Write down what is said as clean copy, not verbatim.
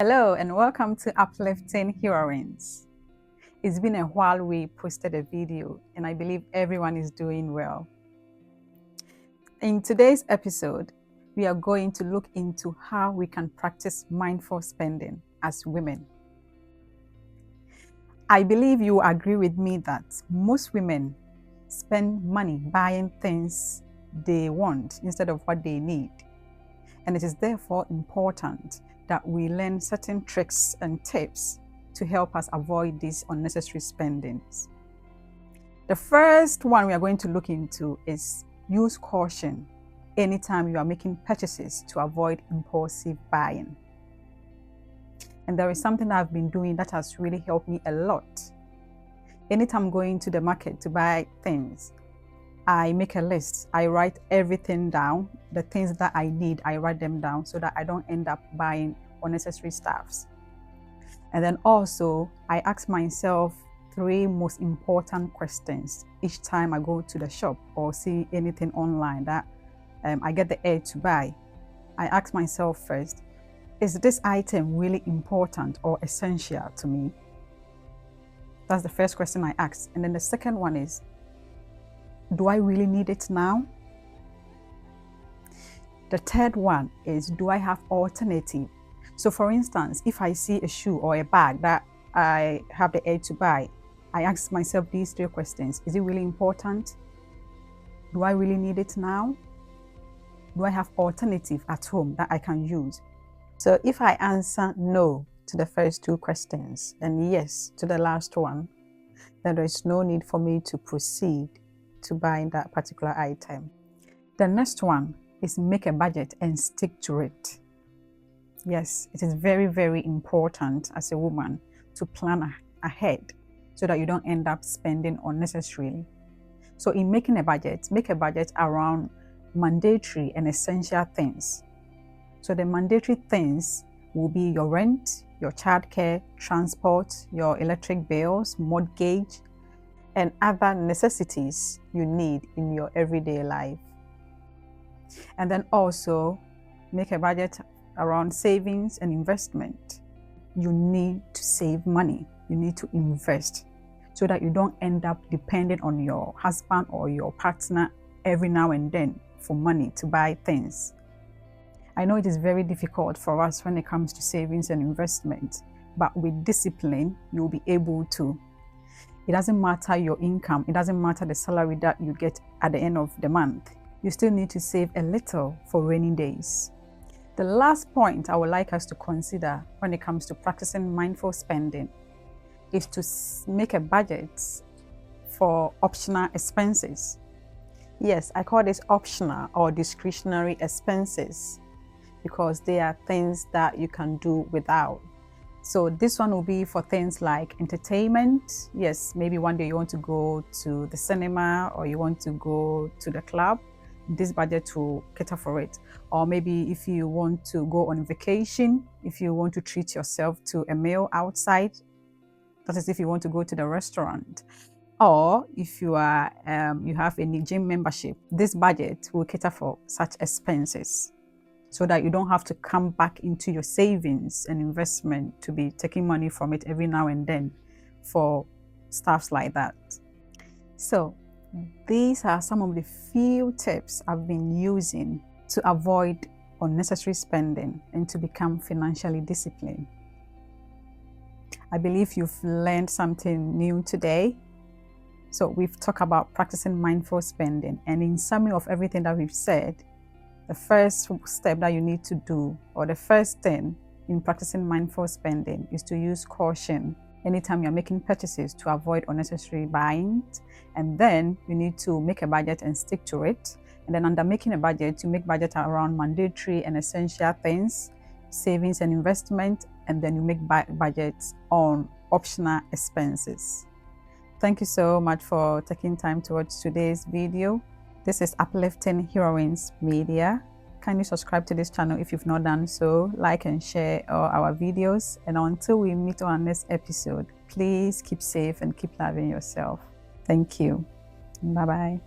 Hello and welcome to Uplifting Heroines. It's been a while we posted a video and I believe everyone is doing well. In today's episode, we are going to look into how we can practice mindful spending as women. I believe you agree with me that most women spend money buying things they want instead of what they need. And it is therefore important that we learn certain tricks and tips to help us avoid these unnecessary spendings. The first one we are going to look into is use caution anytime you are making purchases to avoid impulsive buying. And there is something I've been doing that has really helped me a lot. Anytime I'm going to the market to buy things, I make a list. I write everything down. The things that I need, I write them down so that I don't end up buying unnecessary stuffs. And then also, I ask myself 3 most important questions each time I go to the shop or see anything online that I get the urge to buy. I ask myself first, is this item really important or essential to me? That's the first question I ask. And then the second one is, do I really need it now? The third one is, do I have alternative? So for instance, if I see a shoe or a bag that I have the urge to buy, I ask myself these 3 questions. Is it really important? Do I really need it now? Do I have alternative at home that I can use? So if I answer no to the first 2 questions and yes to the last one, then there is no need for me to proceed to buy that particular item. The next one is make a budget and stick to it. Yes, it is very, very important as a woman to plan ahead so that you don't end up spending unnecessarily. So in making a budget, make a budget around mandatory and essential things. So the mandatory things will be your rent, your childcare, transport, your electric bills, mortgage, and other necessities you need in your everyday life. And then also make a budget around savings and investment. You need to save money. You need to invest so that you don't end up depending on your husband or your partner every now and then for money to buy things. I know it is very difficult for us when it comes to savings and investment, but with discipline, you'll be able to. It doesn't matter your income. It doesn't matter the salary that you get at the end of the month. You still need to save a little for rainy days. The last point I would like us to consider when it comes to practicing mindful spending is to make a budget for optional expenses. Yes, I call this optional or discretionary expenses because they are things that you can do without. So this one will be for things like entertainment. Yes, maybe one day you want to go to the cinema or you want to go to the club. This budget will cater for it. Or maybe if you want to go on vacation, if you want to treat yourself to a meal outside, that is if you want to go to the restaurant. Or if you are you have a gym membership, this budget will cater for such expenses, so that you don't have to come back into your savings and investment to be taking money from it every now and then for stuffs like that. So these are some of the few tips I've been using to avoid unnecessary spending and to become financially disciplined. I believe you've learned something new today. So we've talked about practicing mindful spending, and in summary of everything that we've said, the first step that you need to do, or the first thing in practicing mindful spending, is to use caution anytime you're making purchases to avoid unnecessary buying. And then you need to make a budget and stick to it. And then under making a budget, you make budget around mandatory and essential things, savings and investment, and then you make budgets on optional expenses. Thank you so much for taking time to watch today's video. This is Uplifting Heroines Media. Kindly subscribe to this channel if you've not done so. Like and share all our videos. And until we meet on our next episode, please keep safe and keep loving yourself. Thank you. Bye-bye.